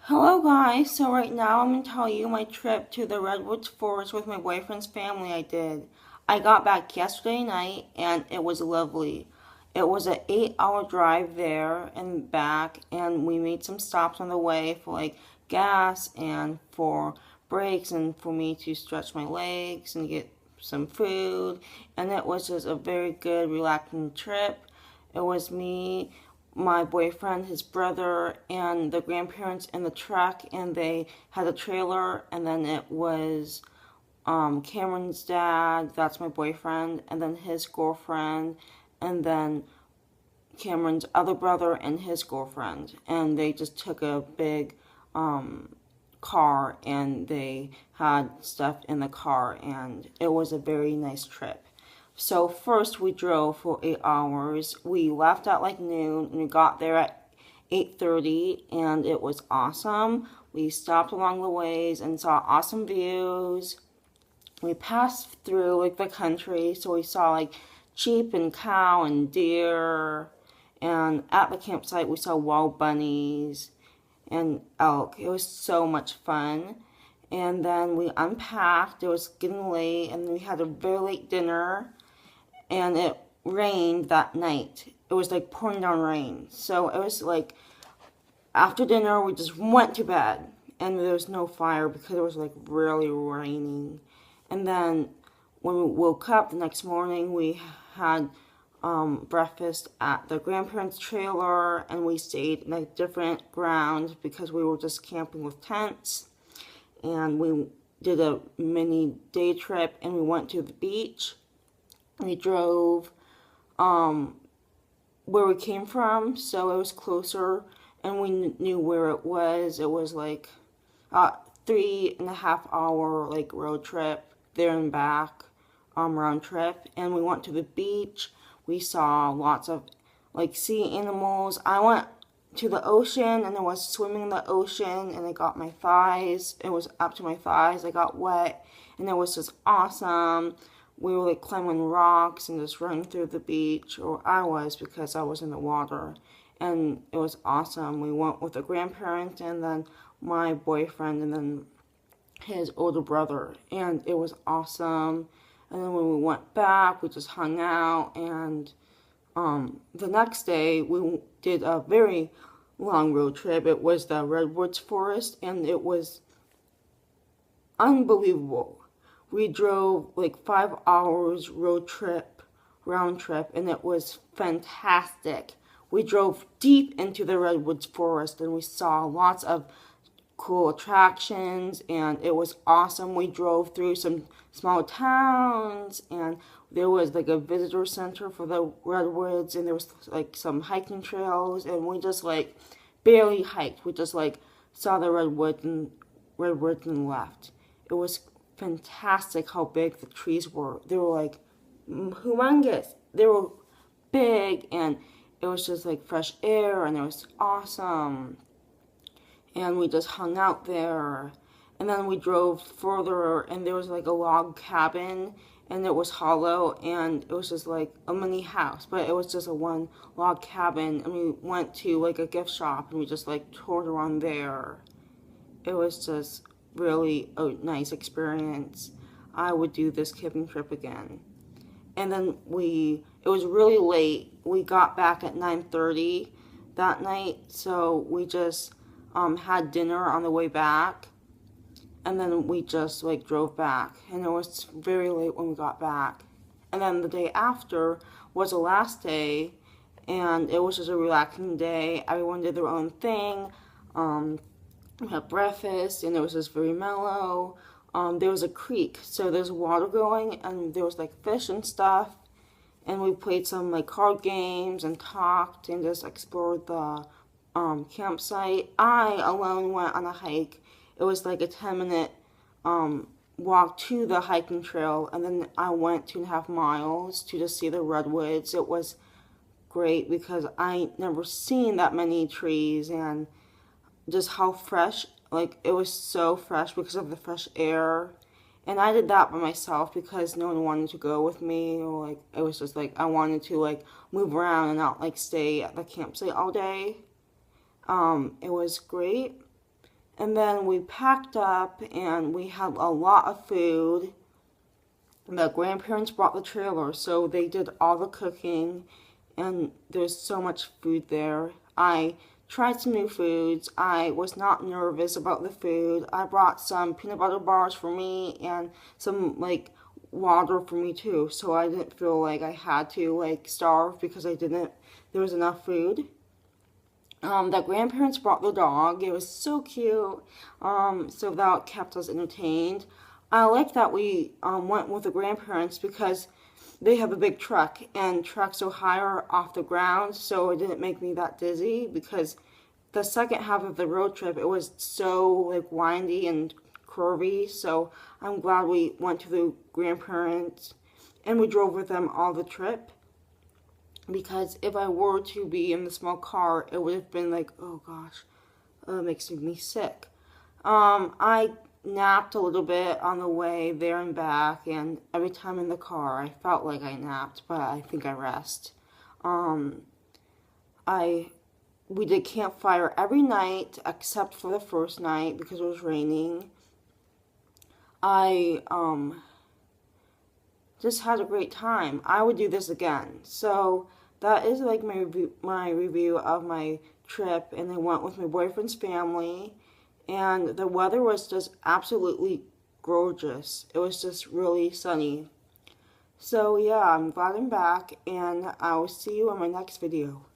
Hello guys, so right now I'm going to tell you my trip to the Redwoods Forest with my boyfriend's family I did. I got back yesterday night and it was lovely. It was an 8 hour drive there and back, and we made some stops on the way for like gas and for breaks and for me to stretch my legs and get some food, and it was just a very good relaxing trip. It was me, my boyfriend, his brother, and the grandparents in the truck, and they had a trailer, and then it was Cameron's dad, that's my boyfriend, and then his girlfriend, and then Cameron's other brother and his girlfriend, and they just took a big car and they had stuff in the car, and it was a very nice trip. So first we drove for 8 hours. We left at like noon and we got there at 8:30, and it was awesome. We stopped along the ways and saw awesome views. We passed through like the country, so we saw like sheep and cow and deer, and at the campsite we saw wild bunnies and elk. It was so much fun. And then we unpacked. It was getting late, and we had a very late dinner, and it rained that night. It was like pouring down rain. So it was like after dinner we just went to bed, and there was no fire because it was like really raining. And then when we woke up the next morning, we had breakfast at the grandparents' trailer, and we stayed in a different ground because we were just camping with tents. And we did a mini day trip, and we went to the beach. We drove where we came from, so it was closer, and we knew where it was. It was like a 3.5 hour like road trip there and back, round trip. And we went to the beach. We saw lots of like sea animals. I went to the ocean and I was swimming in the ocean, and I got my thighs. It was up to my thighs. I got wet, and it was just awesome. We were like climbing rocks and just running through the beach, or I was because I was in the water, and it was awesome. We went with a grandparent and then my boyfriend and then his older brother, and it was awesome. And then when we went back, we just hung out, and the next day we did a very long road trip. It was the Redwoods Forest, and it was unbelievable. We drove like 5 hours round trip, and it was fantastic. We drove deep into the Redwoods Forest, and we saw lots of cool attractions, and it was awesome. We drove through some small towns, and there was like a visitor center for the redwoods, and there was like some hiking trails, and we just like barely hiked. We just like saw the redwoods and left. It was fantastic how big the trees were. They were like humongous. They were big, and it was just like fresh air, and it was awesome. And we just hung out there. And then we drove further, and there was like a log cabin, and it was hollow, and it was just like a mini house, but it was just a one log cabin. And we went to like a gift shop, and we just like toured around there. It was just really a nice experience. I would do this camping trip again. And then it was really late. We got back at 9:30 that night, so we just had dinner on the way back, and then we just like drove back, and it was very late when we got back. And then the day after was the last day, and it was just a relaxing day. Everyone did their own thing. We had breakfast, and it was just very mellow. There was a creek, so there's water going, and there was like fish and stuff. And we played some like card games and talked and just explored the campsite. I alone went on a hike. It was like a 10-minute walk to the hiking trail, and then I went 2.5 miles to just see the redwoods. It was great because I never seen that many trees, and just how fresh, like it was so fresh because of the fresh air. And I did that by myself because no one wanted to go with me, or like it was just like I wanted to like move around and not like stay at the campsite all day. It was great. And then we packed up and we had a lot of food. The grandparents brought the trailer, so they did all the cooking, and there's so much food there. I tried some new foods. I was not nervous about the food. I brought some peanut butter bars for me and some like water for me too, so I didn't feel like I had to like starve because there was enough food. The grandparents brought the dog. It was so cute. So that kept us entertained. I like that we went with the grandparents because they have a big truck and trucks are higher off the ground, so it didn't make me that dizzy because the second half of the road trip it was so like windy and curvy. So I'm glad we went to the grandparents and we drove with them all the trip, because if I were to be in the small car, it would have been like, oh gosh, it makes me sick. I napped a little bit on the way there and back, and every time in the car, I felt like I napped, but I think I rest. Um, I we did campfire every night except for the first night because it was raining. I just had a great time. I would do this again. So that is like my review of my trip, and I went with my boyfriend's family, and the weather was just absolutely gorgeous. It was just really sunny. So yeah, I'm glad I'm back, and I'll see you in my next video.